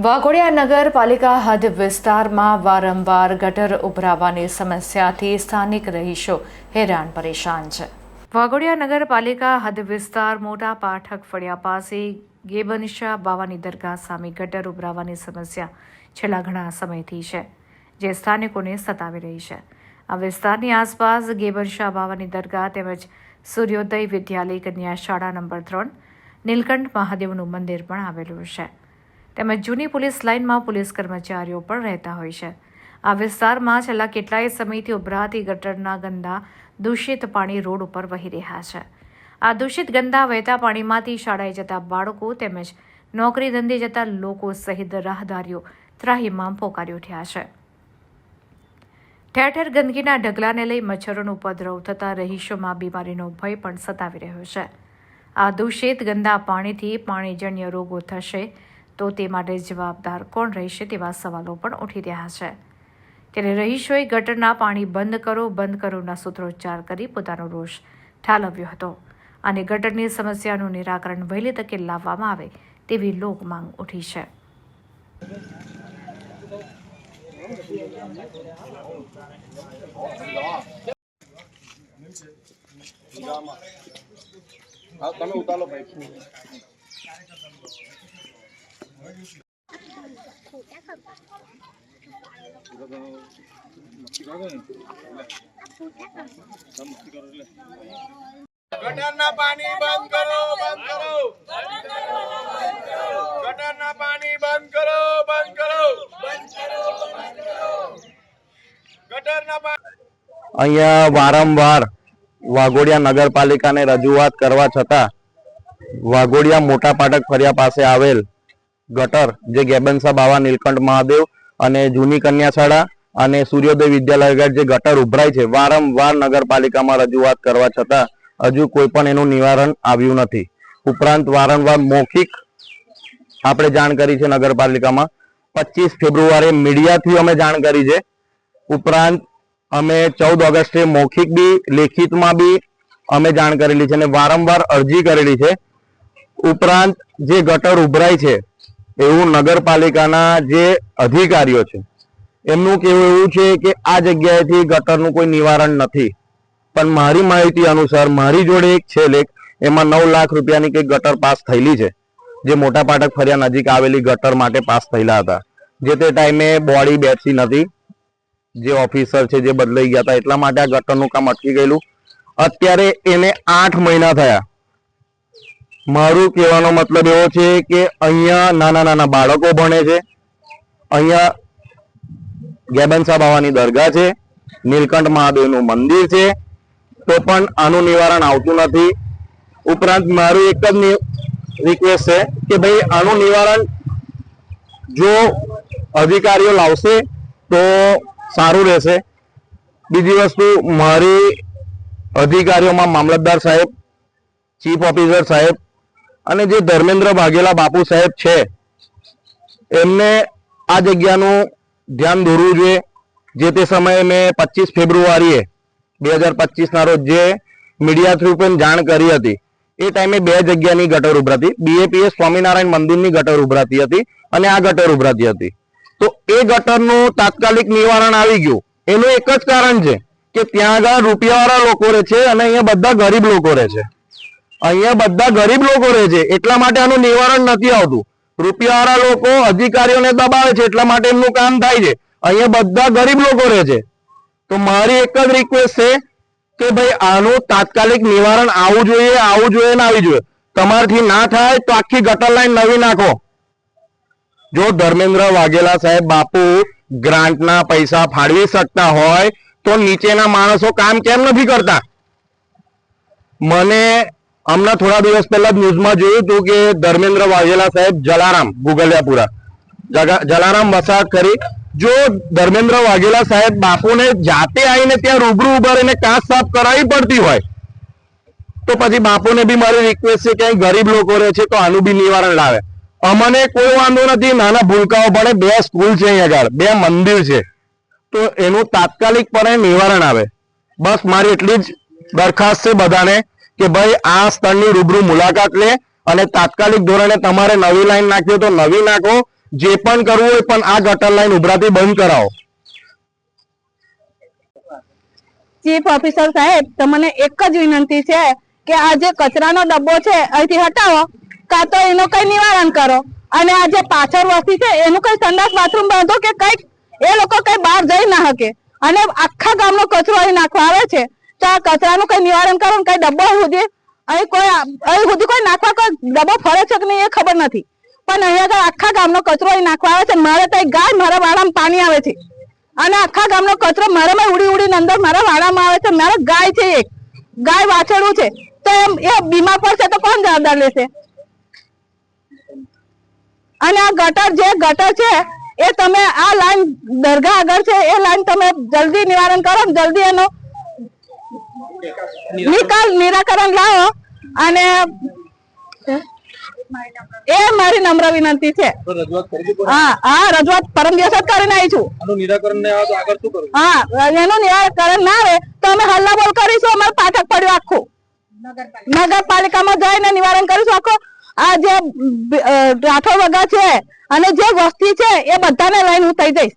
વાઘોડિયા નગરપાલિકા હદ વિસ્તારમાં વારંવાર ગટર ઉભરાવાની સમસ્યાથી સ્થાનિક રહીશો હેરાન પરેશાન છે। વાઘોડિયા નગરપાલિકા હદ વિસ્તાર મોટા પાઠક ફળિયા પાસે ગેબનશાહ બાવાની દરગાહ સામે ગટર ઉભરાવાની સમસ્યા છેલ્લા ઘણા સમયથી છે, જે સ્થાનિકોને સતાવી રહી છે। આ વિસ્તારની આસપાસ ગેબનશાહ બાવાની દરગાહ તેમજ સૂર્યોદય વિદ્યાલય કન્યા શાળા નંબર 3 નીલકંઠ મહાદેવનું મંદિર પણ આવેલું છે, તેમજ જૂની પોલીસ લાઇનમાં પોલીસ કર્મચારીઓ પણ રહેતા હોય છે। આ વિસ્તારમાં છેલ્લા કેટલાય સમયથી ઉભરાતી ગટરના ગંદા દૂષિત પાણી રોડ ઉપર વહી રહ્યા છે। આ દૂષિત ગંદા વહેતા પાણીમાંથી શાળાએ જતા બાળકો તેમજ નોકરી ધંધે જતા લોકો સહિત રાહદારીઓ ત્રાહિમામ પોકારી ઉઠ્યા છે। ઠેર ઠેર ગંદકીના ઢગલાને લઈ મચ્છરોનો ઉપદ્રવ થતા રહીશોમાં બીમારીનો ભય પણ સતાવી રહ્યો છે। આ દૂષિત ગંદા પાણીથી પાણીજન્ય રોગો થશે તો તે માટે જવાબદાર કોણ રહેશે તેવા સવાલો પણ ઉઠી રહ્યા છે। ત્યારે રહીશોએ ગટરના પાણી બંધ કરોના સૂત્રોચ્ચાર કરી પોતાનો રોષ ઠાલવ્યો હતો અને ગટરની સમસ્યાનું નિરાકરણ વહેલી તકે લાવવામાં આવે તેવી લોક માંગ ઉઠી છે। ગટરના પાણી બંધ કરો, બંધ કરો। ગટરના પાણી બંધ કરો, બંધ કરો। ગટરના અહીંયા વારંવાર વાઘોડિયા નગરપાલિકાને રજૂઆત કરવા છતાં વાઘોડિયા મોટા પાટક ફળિયા પાસે આવેલ ગટર જે ગેબનશાહ બાવા નીલકંઠ મહાદેવ અને જૂની કન્યા શાળા અને સૂર્યોદય વિદ્યાલય જે ગટર ઉભરાય છે, વારંવાર નગરપાલિકામાં રજૂઆત કરવા છતાં હજુ કોઈ પણ એનું નિવારણ આવ્યું નથી। ઉપરાંત વારંવાર મૌખિક આપણે જાણ કરી છે નગરપાલિકામાં। 25 ફેબ્રુઆરી મીડિયાથી અમે જાણ કરી છે। ઉપરાંત અમે 14 ઓગસ્ટે મૌખિક બી લેખિતમાં બી અમે જાણ કરેલી છે અને વારંવાર અરજી કરેલી છે। ઉપરાંત જે ગટર ઉભરાય છે એવું નગરપાલિકાના જે અધિકારીઓ છે એમનું કહેવું એવું છે કે આ જગ્યાએથી ગટરનું કોઈ નિવારણ નથી, પણ મારી માહિતી અનુસાર મારી જોડે એક છે લેખ, એમાં 9 લાખ રૂપિયાની કંઈક ગટર પાસ થયેલી છે, જે મોટા પાટક ફળિયા નજીક આવેલી ગટર માટે પાસ થયેલા હતા। જે તે ટાઈમે બોડી બેઠી નથી, જે ઓફિસર છે જે બદલાઈ ગયા હતા, એટલા માટે આ ગટરનું કામ અટકી ગયેલું। અત્યારે એને 8 મહિના થયા। મારું કહેવાનો મતલબ એવો છે કે અહીંયા નાના નાના બાળકો ભણે છે, અહીંયા ગેબનશાહ બાવાની દરગાહ છે, નીલકંઠ મહાદેવનું મંદિર છે, તો પણ આનું નિવારણ આવતું નથી। ઉપરાંત મારું એક જ રિક્વેસ્ટ છે કે ભાઈ આનું નિવારણ જો અધિકારીઓ લાવશે તો સારું રહેશે। બીજી વસ્તુ, મારી અધિકારીઓમાં મામલતદાર સાહેબ, ચીફ ઓફિસર સાહેબ અને જે ધર્મેન્દ્ર વાઘેલા બાપુ સાહેબ છે એમને આ જગ્યાનું ધ્યાન દોરવું જોઈએ। જે તે સમયે મેં 25 ફેબ્રુઆરીએ 2025 રોજ જે મીડિયા થ્રુ પણ જાણ કરી હતી, એ ટાઈમે 2 જગ્યાની ગટર ઉભરાતી, BAPS સ્વામિનારાયણ મંદિરની ગટર ઉભરાતી હતી અને આ ગટર ઉભરાતી હતી। તો એ ગટરનું તાત્કાલિક નિવારણ આવી ગયું। એનું એક જ કારણ છે કે ત્યાં આગળ રૂપિયાવાળા લોકો રહે છે અને અહીંયા બધા ગરીબ લોકો રહે છે। અહીંયા બધા ગરીબ લોકો રહે છે એટલા માટે આનું નિવારણ નથી આવતું। રૂપિયાવાળા લોકો અધિકારીઓને દબાવે છે એટલા માટે એમનું કામ થાય છે। અહીંયા બધા ગરીબ લોકો રહે છે। તો મારી એક જ રિક્વેસ્ટ છે કે ભાઈ આનું તાત્કાલિક નિવારણ આવવું જોઈએ ને આવી જોઈએ। તમારથી ના થાય તો આખી ગટર લાઈન નવી નાખો। જો ધર્મેન્દ્ર વાઘેલા સાહેબ બાપુ ગ્રાન્ટના પૈસા ફાળવી શકતા હોય તો નીચેના માણસો કામ કેમ નથી કરતા? મને હમણાં થોડા દિવસ પહેલા ન્યૂઝમાં જોયું હતું કે ધર્મેન્દ્ર વાઘેલા સાહેબ જલારામ ગુગલિયાપુરા જલારામ વસાહત કરી, જો ધર્મેન્દ્ર વાઘેલા સાહેબ બાપુને જાતે આવીને ત્યાં રૂબરૂ ઉભા રહીને કાચ સાફ કરાવી પડતી હોય તો પછી બાપુને બી મારી રિક્વેસ્ટ છે કે અહીં ગરીબ લોકો રહે છે તો આનું બી નિવારણ લાવે। અમને કોઈ વાંધો નથી, નાના ભૂલકાઓ ભણે, 2 સ્કૂલ છે અહીંયા આગળ, 2 મંદિર છે, તો એનું તાત્કાલિકપણે નિવારણ આવે। બસ મારી એટલી જ દરખાસ્ત છે બધાને કે ભાઈ આ સ્થળની રૂબરૂ મુલાકાત લે અને તાત્કાલિક ધોરણે તમારે નવી લાઈન નાખવી તો નવી નાખો, જે પણ કરવું હોય પણ આ ગટર લાઈન ઉભરાતી બંધ કરાવો. ચીફ ઓફિસર સાહેબ, તમને એક જ વિનંતી છે કે આ જે કચરાનો ડબ્બો છે અહીંથી હટાવો, કાં તો એનું કઈ નિવારણ કરો, અને આ જે પાછળ વસ્તી છે એનું કઈ સંડાસ બાથરૂમ બાંધો કે કઈક એ લોકો કઈ બહાર જઈ ના શકે, અને આખા ગામનો કચરો અહીં નાખવા આવે છે, તો આ કચરાનું કઈ નિવારણ કરો. કઈ ડબ્બો સુધી અહીં સુધી કોઈ નાખવા કોઈ ડબ્બો ફરે છે કે નહીં એ ખબર નથી, પણ અહીંયા આગળ આખા ગામનો કચરો અહીં નાખવા આવે છે. મારે તો ગાય મારા વાડામાં પાણી આવે છે, અને આખા ગામનો કચરો મારામાં ઉડી ઉડીને અંદર મારા વાડામાં આવે છે. મારા ગાય છે, એક ગાય વાછરડું છે, તો એ બીમાર પડશે તો કોણ જવાબદાર લેશે? અને આ ગટર છે એ તમે આ લાઈન દરગાહ આગળ છે એ લાઈન તમે જલ્દી નિવારણ કરો, જલ્દી એનો નિરાકરણ લાવો. અને એ મારી નમ્ર વિનંતી છે. હા, રજૂઆત પરમ દિવસ જ કરીને આવી છું. હા, એનું નિરાકરણ ના આવે તો અમે હલ્લા બોલ કરીશું. અમારે પાઠક પડ્યું આખું નગરપાલિકામાં જઈને નિવારણ કરીશું. આખો આ જે રાઠોડ વગા છે અને જે વસ્તી છે એ બધાને લઈને હું થઈ જઈશ.